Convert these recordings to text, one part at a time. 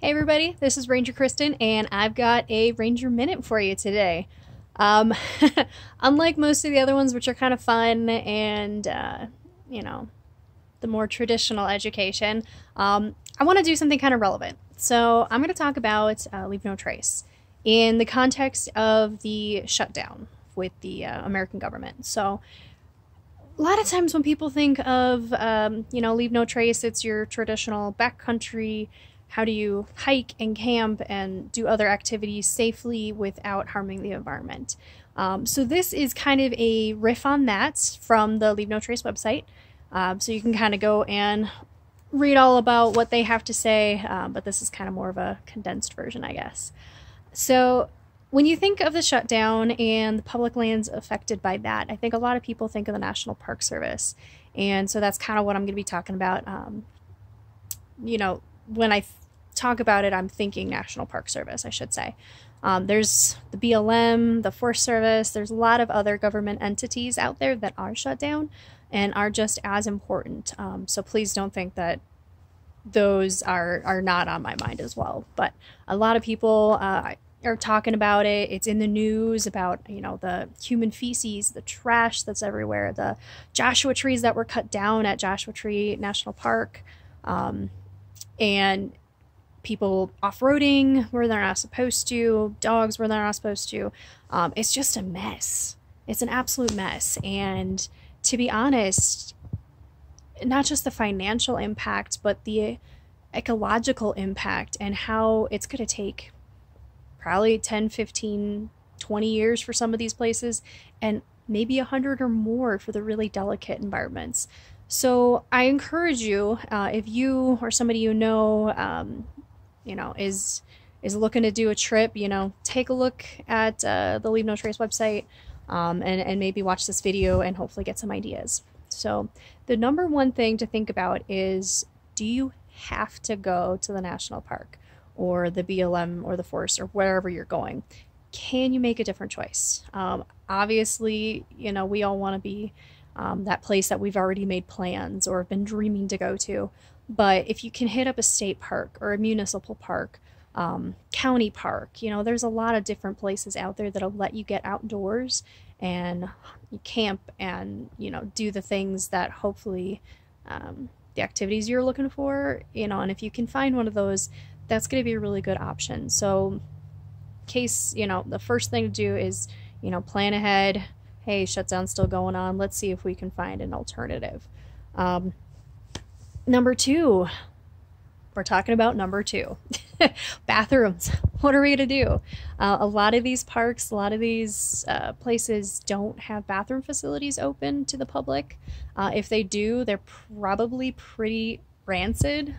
Hey everybody, this is Ranger Kristen, and I've got a Ranger Minute for you today. Unlike most of the other ones, which are kind of fun and, you know, the more traditional education, I want to do something kind of relevant. So I'm going to talk about Leave No Trace in the context of the shutdown with the American government. So a lot of times when people think of, Leave No Trace, it's your traditional backcountry. How do you hike and camp and do other activities safely without harming the environment? So this is kind of a riff on that from the Leave No Trace website. So you can kind of go and read all about what they have to say, but this is kind of more of a condensed version, I guess. So when you think of the shutdown and the public lands affected by that, I think a lot of people think of the National Park Service. And so that's kind of what I'm going to be talking about. When I talk about it, I'm thinking National Park Service, I should say. There's the BLM, the Forest Service, there's a lot of other government entities out there that are shut down and are just as important. So please don't think that those are not on my mind as well. But a lot of people are talking about it. It's in the news about, the human feces, the trash that's everywhere, the Joshua trees that were cut down at Joshua Tree National Park, and people off-roading where they're not supposed to, dogs where they're not supposed to. It's just a mess. It's an absolute mess. And to be honest, not just the financial impact, but the ecological impact and how it's going to take probably 10, 15, 20 years for some of these places, and maybe 100 or more for the really delicate environments. So I encourage you, if you or somebody is looking to do a trip, take a look at the Leave No Trace website, and maybe watch this video and hopefully get some ideas. So the number one thing to think about is, do you have to go to the national park or the BLM or the forest or wherever you're going? Can you make a different choice? Obviously, we all want to be that place that we've already made plans or have been dreaming to go to. But if you can hit up a state park or a municipal park, county park, there's a lot of different places out there that'll let you get outdoors and you camp and, do the things that hopefully, the activities you're looking for, and if you can find one of those, that's going to be a really good option. So case, the first thing to do is, plan ahead. Hey, shutdown's still going on. Let's see if we can find an alternative. Number two, we're talking about number two, bathrooms. What are we going to do? A lot of these parks, a lot of these places don't have bathroom facilities open to the public. If they do, they're probably pretty rancid,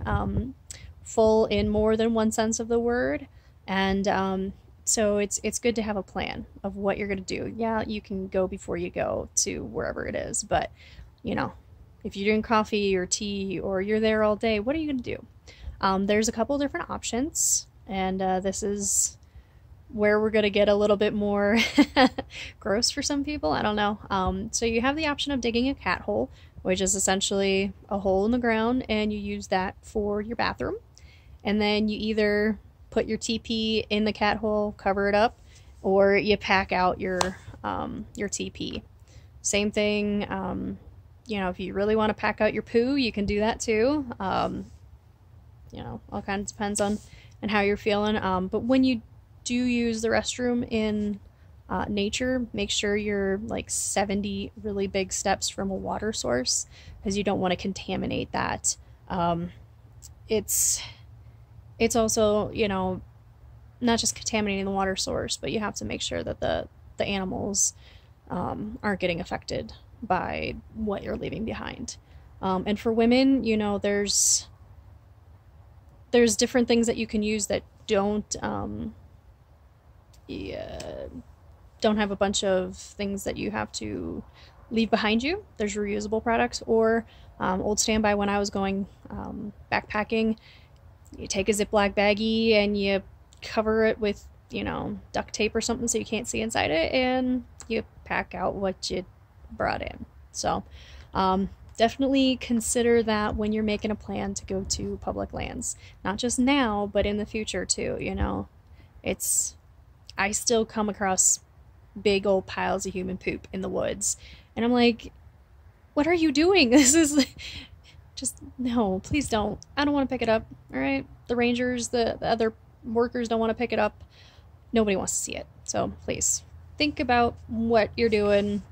full in more than one sense of the word. And so it's good to have a plan of what you're going to do. Yeah, you can go before you go to wherever it is, but if you're doing coffee or tea or you're there all day, what are you going to do? There's a couple different options, and this is where we're going to get a little bit more gross for some people. I don't know. So you have the option of digging a cat hole, which is essentially a hole in the ground, and you use that for your bathroom. And then you either put your TP in the cat hole, cover it up, or you pack out your TP. Same thing. If you really want to pack out your poo, you can do that too. All kinds depends on how you're feeling. But when you do use the restroom in nature, make sure you're like 70 really big steps from a water source, because you don't want to contaminate that. It's also, not just contaminating the water source, but you have to make sure that the animals aren't getting affected by what you're leaving behind. And for women, there's different things that you can use that don't have a bunch of things that you have to leave behind you. There's reusable products, or old standby when I was going backpacking. You take a Ziploc baggie and you cover it with, duct tape or something so you can't see inside it, and you pack out what you brought in. So definitely consider that when you're making a plan to go to public lands. Not just now, but in the future too, you know. It's I still come across big old piles of human poop in the woods. And I'm like, what are you doing? This is just no, please don't. I don't want to pick it up. All right. The rangers, the other workers don't want to pick it up. Nobody wants to see it. So please think about what you're doing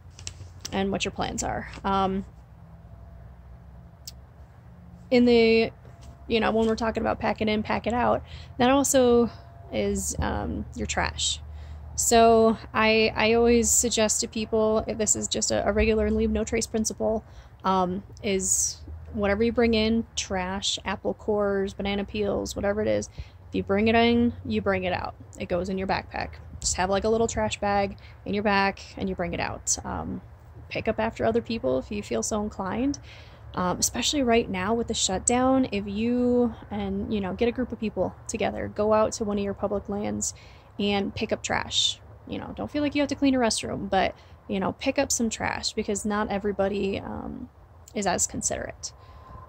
and what your plans are. In the, you know, when we're talking about pack it in, pack it out, that also is your trash. So I always suggest to people, if this is just a regular leave no trace principle, is whatever you bring in, trash, apple cores, banana peels, whatever it is, if you bring it in, you bring it out. It goes in your backpack. Just have like a little trash bag in your back and you bring it out. Pick up after other people if you feel so inclined. Especially right now with the shutdown, if you and, you know, get a group of people together, go out to one of your public lands and pick up trash. You know, don't feel like you have to clean a restroom, but, you know, pick up some trash because not everybody is as considerate.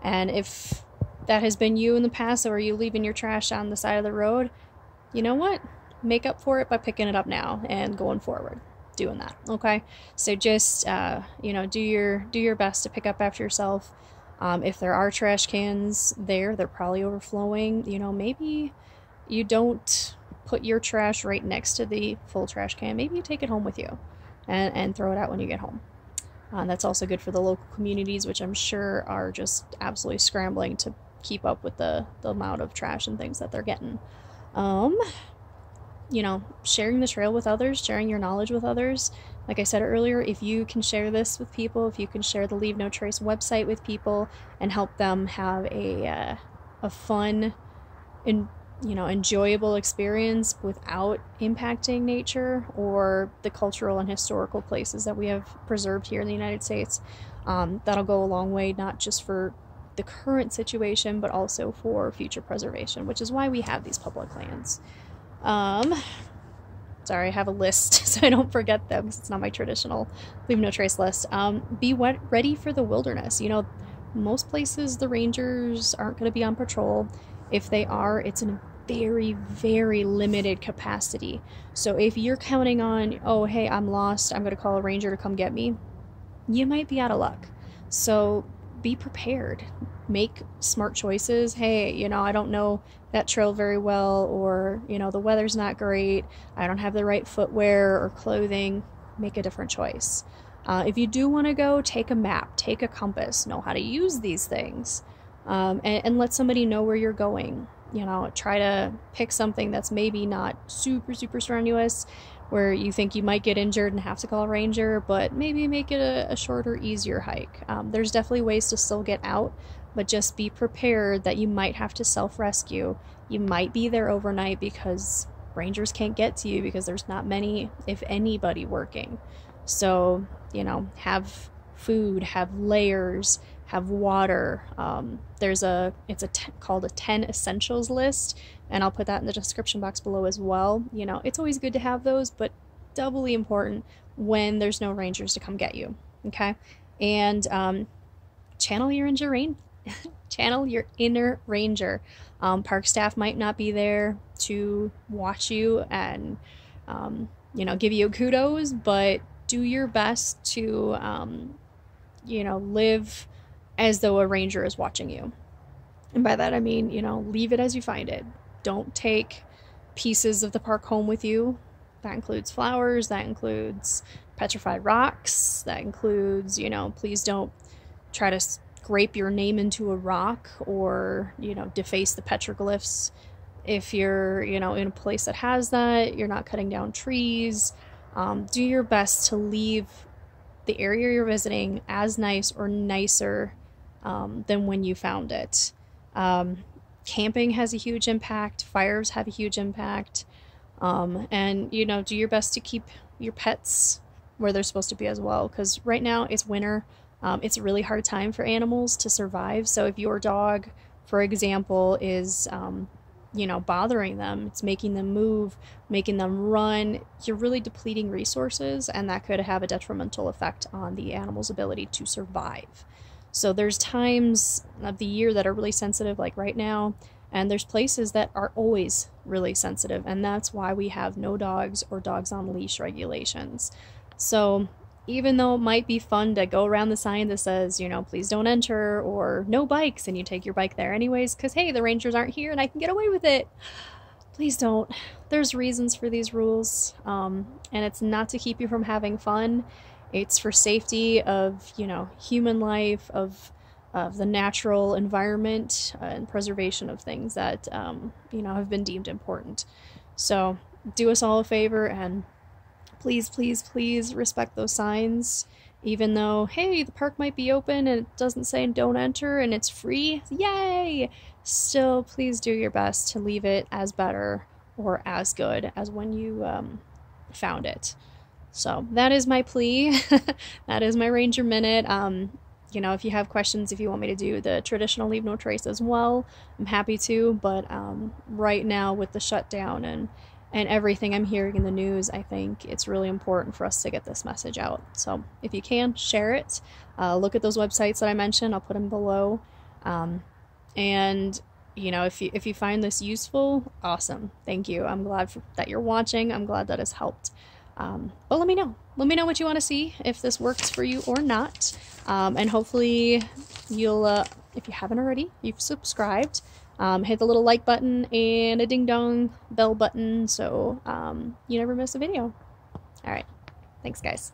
And if that has been you in the past, or are you leaving your trash on the side of the road, you know what? Make up for it by picking it up now and going forward doing that. Okay, so just you know, do your best to pick up after yourself. If there are trash cans there, they're probably overflowing. You know, maybe you don't put your trash right next to the full trash can. Maybe you take it home with you and throw it out when you get home. That's also good for the local communities, which I'm sure are just absolutely scrambling to keep up with the amount of trash and things that they're getting. You know, sharing the trail with others, sharing your knowledge with others. Like I said earlier, if you can share this with people, if you can share the Leave No Trace website with people and help them have a fun and, you know, enjoyable experience without impacting nature or the cultural and historical places that we have preserved here in the United States, that'll go a long way, not just for the current situation, but also for future preservation, which is why we have these public lands. Sorry, I have a list so I don't forget them because it's not my traditional Leave No Trace list. Be ready for the wilderness. You know, most places the rangers aren't going to be on patrol. If they are, it's in a very, very limited capacity. So if you're counting on, oh, hey, I'm lost, I'm going to call a ranger to come get me, you might be out of luck. So be prepared. Make smart choices. Hey, you know, I don't know that trail very well, or, you know, the weather's not great, I don't have the right footwear or clothing. Make a different choice. If you do want to go, take a map, take a compass, know how to use these things, and let somebody know where you're going. You know, try to pick something that's maybe not super, super strenuous, where you think you might get injured and have to call a ranger, but maybe make it a shorter, easier hike. There's definitely ways to still get out, but just be prepared that you might have to self-rescue. You might be there overnight because rangers can't get to you because there's not many, if anybody, working. So, you know, have food, have layers, have water. Called a 10 essentials list, and I'll put that in the description box below as well. You know, it's always good to have those, but doubly important when there's no rangers to come get you. Okay, and channel your inner ranger. Park staff might not be there to watch you and you know, give you kudos, but do your best to you know, live as though a ranger is watching you. And by that I mean, you know, leave it as you find it. Don't take pieces of the park home with you. That includes flowers, that includes petrified rocks, that includes, you know, please don't try to scrape your name into a rock or, you know, deface the petroglyphs. If you're, you know, in a place that has that, you're not cutting down trees. Do your best to leave the area you're visiting as nice or nicer than when you found it. Camping has a huge impact. Fires have a huge impact. And, you know, do your best to keep your pets where they're supposed to be as well. Because right now it's winter. It's a really hard time for animals to survive. So if your dog, for example, is, you know, bothering them, it's making them move, making them run, you're really depleting resources, and that could have a detrimental effect on the animal's ability to survive. So there's times of the year that are really sensitive, like right now, and there's places that are always really sensitive, and that's why we have no dogs or dogs on leash regulations. So even though it might be fun to go around the sign that says, you know, please don't enter, or no bikes, and you take your bike there anyways because, hey, the rangers aren't here and I can get away with it, please don't. There's reasons for these rules, and it's not to keep you from having fun. It's for safety of, you know, human life, of the natural environment, and preservation of things that, you know, have been deemed important. So do us all a favor and please, please, please respect those signs. Even though, hey, the park might be open and it doesn't say don't enter and it's free, yay! Still, please do your best to leave it as better or as good as when you found it. So that is my plea. That is my Ranger Minute. You know, if you have questions, if you want me to do the traditional Leave No Trace as well, I'm happy to. But right now with the shutdown and everything I'm hearing in the news, I think it's really important for us to get this message out. So if you can, share it. Look at those websites that I mentioned. I'll put them below. And you know, if you find this useful, awesome. Thank you. I'm glad that you're watching. I'm glad that has helped. But let me know. Let me know what you want to see, if this works for you or not. And hopefully you'll, if you haven't already, you've subscribed. Hit the little like button and a ding dong bell button so you never miss a video. All right. Thanks, guys.